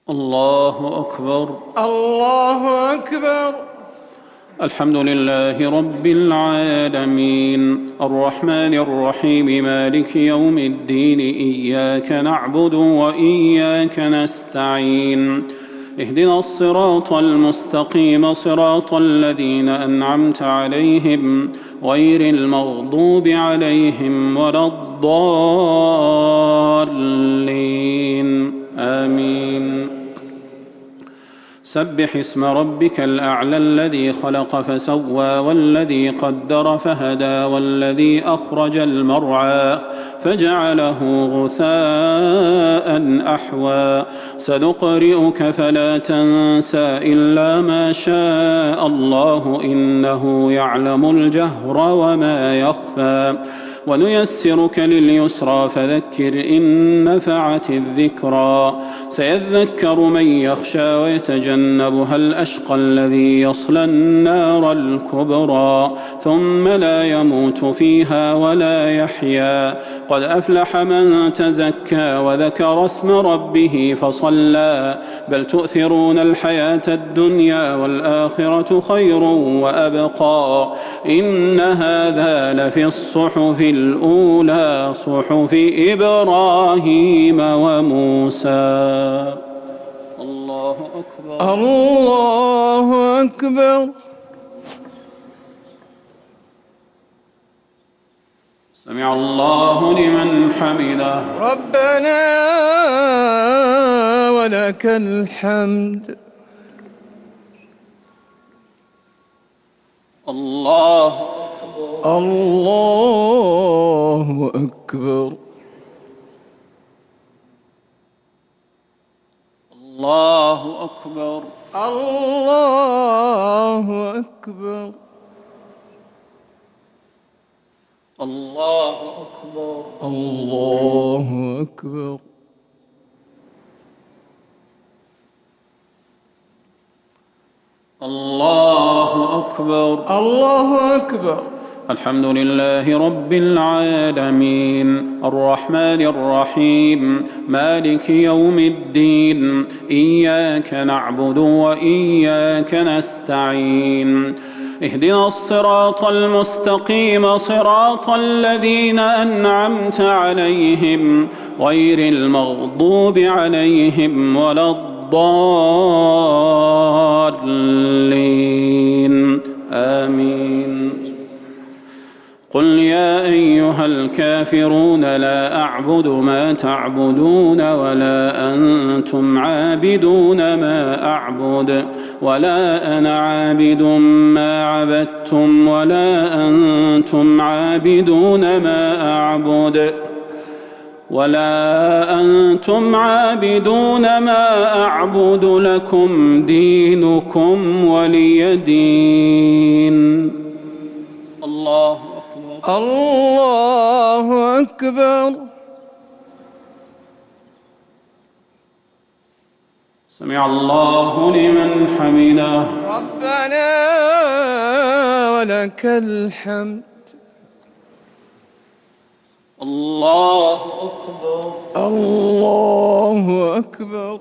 الله أكبر. الله أكبر. الحمد لله رب العالمين الرحمن الرحيم مالك يوم الدين إياك نعبد وإياك نستعين اهدنا الصراط المستقيم صراط الذين أنعمت عليهم غير المغضوب عليهم ولا الضالين آمين. سبح اسم ربك الأعلى الذي خلق فسوى والذي قدر فهدى والذي أخرج المرعى فجعله غثاء أحوى سنقرئك فلا تنسى إلا ما شاء الله إنه يعلم الجهر وما يخفى ونيسرك لليسرى فذكر إن نفعت الذكرى سيذكر من يخشى ويتجنبها الأشقى الذي يصلى النار الكبرى ثم لا يموت فيها ولا يحيا قد أفلح من تزكى وذكر اسم ربه فصلى بل تؤثرون الحياة الدنيا والآخرة خير وأبقى إن هذا لفي الصحف الأولى صحف إبراهيم وموسى. الله أكبر. الله أكبر. سمع الله لمن حمده. ربنا ولك الحمد. الله أكبر. الله أكبر. الله أكبر. الله أكبر. الله أكبر. الله أكبر. الله أكبر. الله أكبر. الحمد لله رب العالمين الرحمن الرحيم مالك يوم الدين إياك نعبد وإياك نستعين اهدنا الصراط المستقيم صراط الذين أنعمت عليهم غير المغضوب عليهم ولا الضالين آمين. قل يا أيها الكافرون لا أعبد ما تعبدون ولا أنتم عابدون ما أعبد ولا أنا عابد ما عبدتم ولا أنتم عابدون ما أعبد ولا أنتم عابدون ما أعبد لكم دينكم ولي دين. الله أكبر. الله أكبر. سمع الله لمن حمده. ربنا ولك الحمد. الله أكبر. الله أكبر.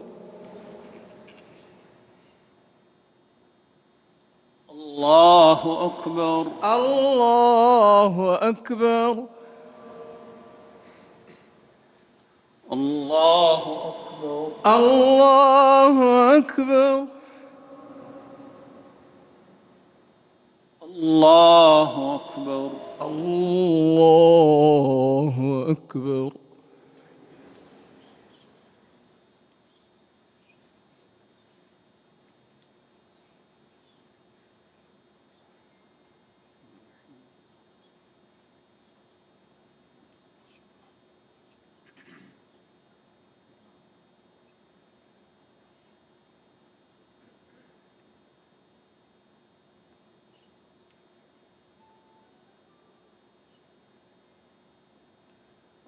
الله أكبر. الله أكبر. الله أكبر. الله أكبر. الله أكبر. الله أكبر.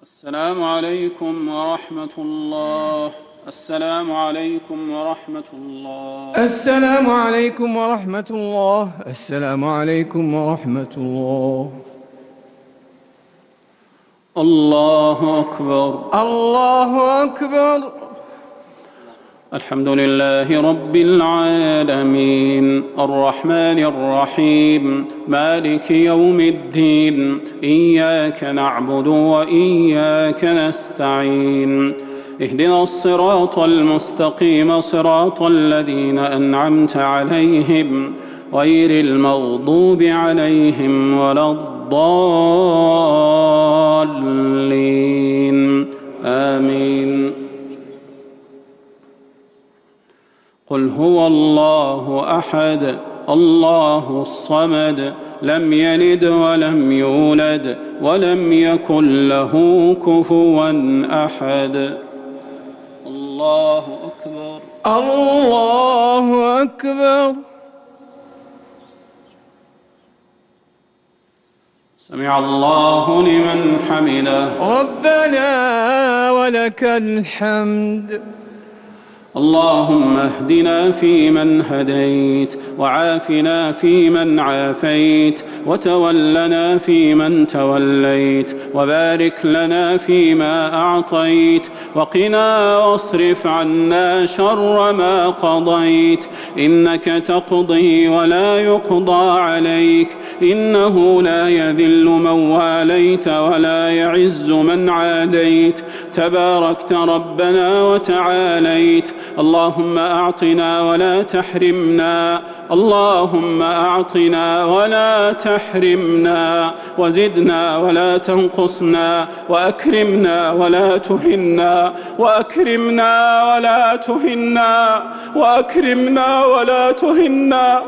السلام عليكم ورحمة الله. السلام عليكم ورحمة الله. السلام عليكم ورحمة الله. السلام عليكم ورحمة الله. الله أكبر. الله أكبر. الحمد لله رب العالمين الرحمن الرحيم مالك يوم الدين إياك نعبد وإياك نستعين اهدنا الصراط المستقيم صراط الذين أنعمت عليهم غير المغضوب عليهم ولا الضالين آمين. قل هو الله أحد الله الصمد لم يلد ولم يولد ولم يكن له كفوا أحد. الله أكبر. الله أكبر. سمع الله لمن حمده. ربنا ولك الحمد. اللهم اهدنا فيمن هديت وعافنا فيمن عافيت وتولنا فيمن توليت وبارك لنا فيما أعطيت وقنا واصرف عنا شر ما قضيت إنك تقضي ولا يقضى عليك إنه لا يذل من واليت ولا يعز من عاديت تباركت ربنا وتعاليت. اللهم أعطنا ولا تحرمنا اللهم أعطنا ولا تحرمنا وزدنا ولا تنقصنا وأكرمنا ولا تهنا وأكرمنا ولا تهنا وأكرمنا ولا تهنا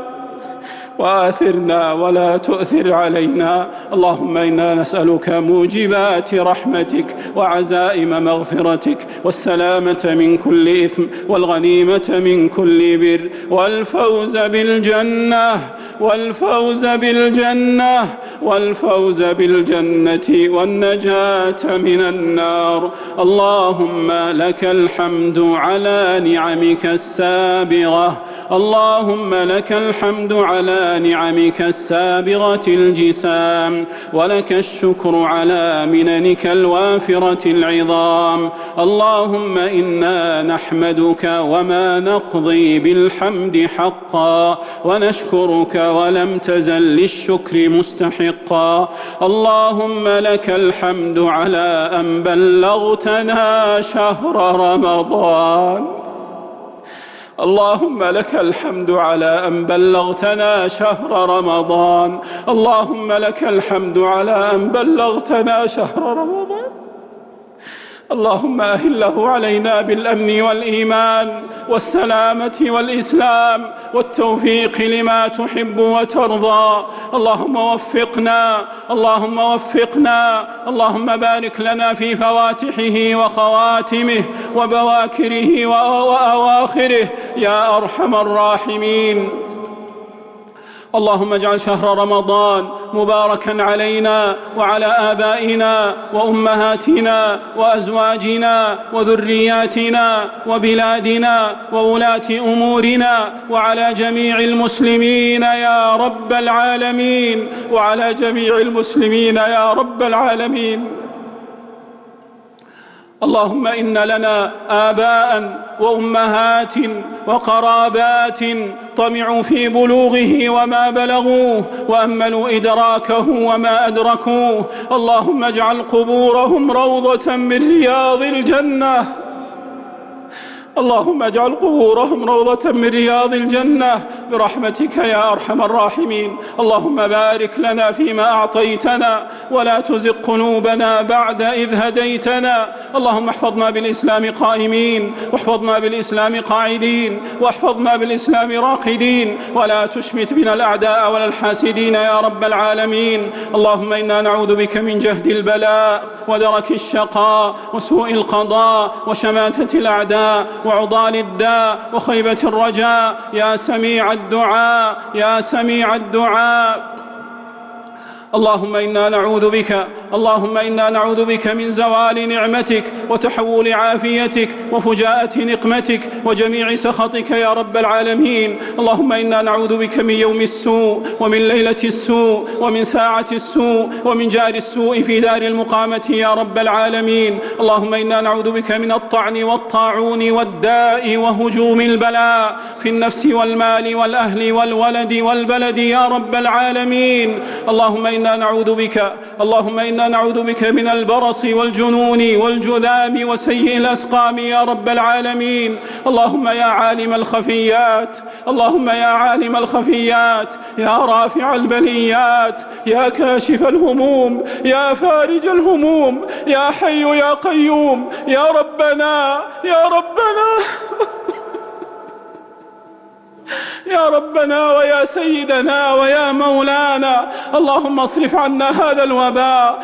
وآثرنا ولا تؤثر علينا. اللهم إنا نسألك موجبات رحمتك وعزائم مغفرتك والسلامة من كل إثم والغنيمة من كل بر والفوز بالجنة والفوز بالجنة والنجاة من النار. اللهم لك الحمد على نعمك السابغة اللهم لك الحمد على نعمك السابغة الجسام ولك الشكر على مننك الوافرة العظام. اللهم إنا نحمدك وما نقضي بالحمد حقا ونشكرك ولم تزل للشكر مستحقا. اللهم لك الحمد على أن بلغتنا شهر رمضان اللهم لك الحمد على أن بلغتنا شهر رمضان اللهم لك الحمد على أن بلغتنا شهر رمضان. اللهم أهله علينا بالأمن والإيمان والسلامة والإسلام والتوفيق لما تحب وترضى. اللهم وفقنا اللهم بارك لنا في فواتحه وخواتمه وبواكره وأواخره يا أرحم الراحمين. اللهم اجعل شهر رمضان مباركا علينا وعلى آبائنا وأمهاتنا وأزواجنا وذرياتنا وبلادنا وولاة أمورنا وعلى جميع المسلمين يا رب العالمين وعلى جميع المسلمين يا رب العالمين. اللهم إن لنا آباء وأمهات وقرابات طمعوا في بلوغه وما بلغوه وأملوا إدراكه وما أدركوه. اللهم اجعل قبورهم روضة من رياض الجنة اللهم اجعل قبورهم روضة من رياض الجنة برحمتك يا أرحم الراحمين. اللهم بارك لنا فيما أعطيتنا ولا تزغ قلوبنا بعد إذ هديتنا. اللهم احفظنا بالإسلام قائمين واحفظنا بالإسلام قاعدين واحفظنا بالإسلام راقدين ولا تشمت بنا الأعداء ولا الحاسدين يا رب العالمين. اللهم إنا نعوذ بك من جهد البلاء ودرك الشقاء وسوء القضاء وشماتة الأعداء وعضال الداء وخيبة الرجاء يا سميع الدعاء. اللهم إنا نعوذ بك اللهم إنا نعوذ بك من زوال نعمتك وتحول عافيتك وفجاءة نقمتك وجميع سخطك يا رب العالمين. اللهم إنا نعوذ بك من يوم السوء ومن ليلة السوء ومن ساعة السوء ومن جار السوء في دار المقامة يا رب العالمين. اللهم إنا نعوذ بك من الطعن والطاعون والداء وهجوم البلاء في النفس والمال والأهل والولد والبلد يا رب العالمين. اللهم إنا نعوذ بك من البرص والجنون والجذام وسيء الأسقام يا رب العالمين. اللهم يا عالم الخفيات يا رافع البليات يا كاشف الهموم يا فارج الهموم يا حي يا قيوم يا ربنا يا ربنا ويا سيدنا ويا مولانا. اللهم اصرف عنا هذا الوباء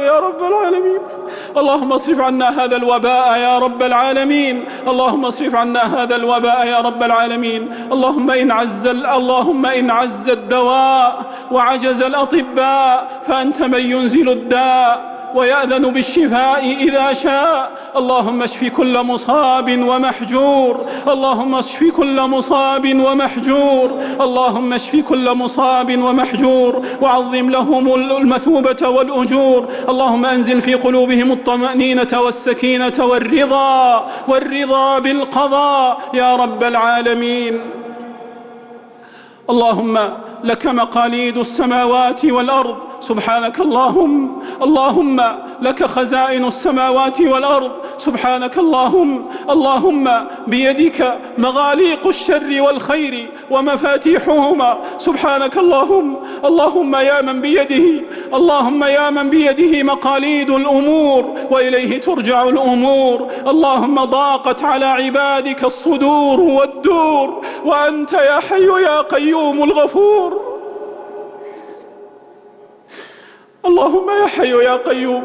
يا رب العالمين. اللهم اصرف عنا هذا الوباء يا رب العالمين. اللهم إن عز الدواء وعجز الأطباء فأنت من ينزل الداء ويأذن بالشفاء إذا شاء. اللهم اشف كل مصاب ومحجور وعظم لهم المثوبة والأجور. اللهم أنزل في قلوبهم الطمأنينة والسكينة والرضا بالقضاء يا رب العالمين. اللهم لك مقاليد السماوات والأرض سبحانك اللهم لك خزائن السماوات والأرض سبحانك اللهم بيدك مغاليق الشر والخير ومفاتيحهما سبحانك اللهم يا من بيده مقاليد الأمور وإليه ترجع الأمور. اللهم ضاقت على عبادك الصدور والدور وأنت يا حي يا قيوم الغفور. اللهم يا حي يا قيوم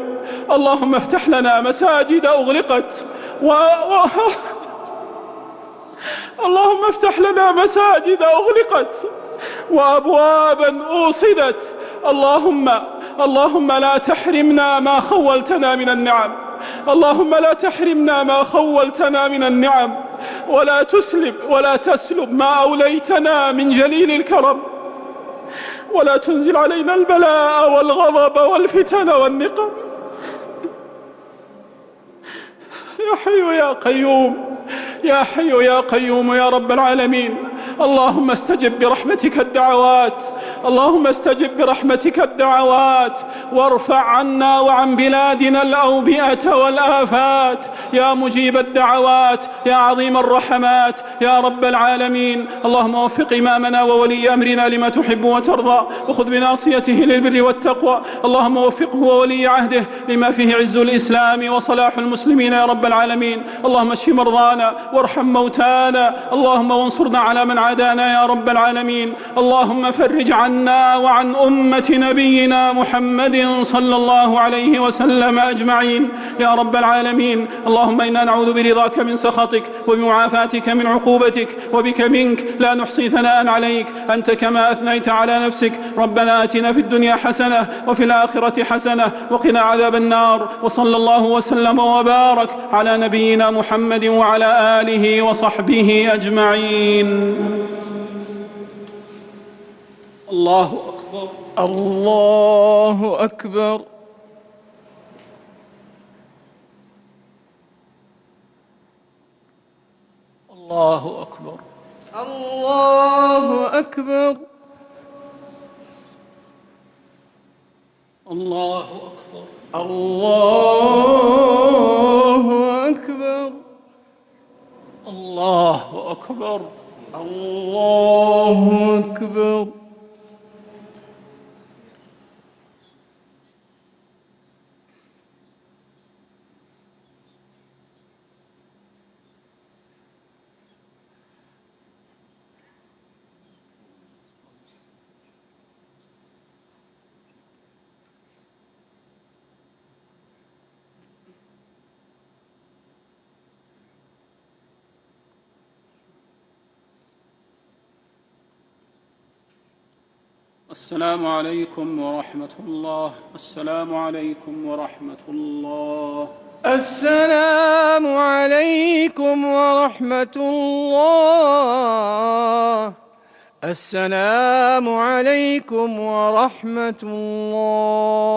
اللهم افتح لنا مساجد أغلقت اللهم افتح لنا مساجد أغلقت وأبوابا أوصدت. اللهم لا تحرمنا ما خولتنا من النعم ولا تسلب ما أوليتنا من جليل الكرم ولا تنزل علينا البلاء والغضب والفتن والنقم. يا حي يا قيوم يا رب العالمين. اللهم استجب برحمتك الدعوات وارفع عنا وعن بلادنا الأوبئة والآفات يا مجيب الدعوات يا عظيم الرحمات يا رب العالمين. اللهم وفق إمامنا وولي أمرنا لما تحب وترضى وخذ بناصيته للبر والتقوى. اللهم وفقه وولي عهده لما فيه عز الإسلام وصلاح المسلمين يا رب العالمين. اللهم اشف مرضانا وارحم موتانا. اللهم وانصرنا على من عادانا يا رب العالمين. اللهم فرج عنا وعن أمة نبينا محمد صلى الله عليه وسلم أجمعين يا رب العالمين. اللهم إنا نعوذ برضاك من سخطك وبمعافاتك من عقوبتك وبك منك لا نحصي ثناء عليك أنت كما أثنيت على نفسك. ربنا آتنا في الدنيا حسنة وفي الآخرة حسنة وقنا عذاب النار. وصلى الله وسلم وبارك على نبينا محمد وعلى آله وصحبه أجمعين. الله أكبر. الله أكبر. الله أكبر. الله أكبر. الله أكبر. الله أكبر. الله أكبر. الله أكبر. السلام عليكم ورحمة الله. السلام عليكم ورحمة الله. السلام عليكم ورحمة الله. السلام عليكم ورحمة الله.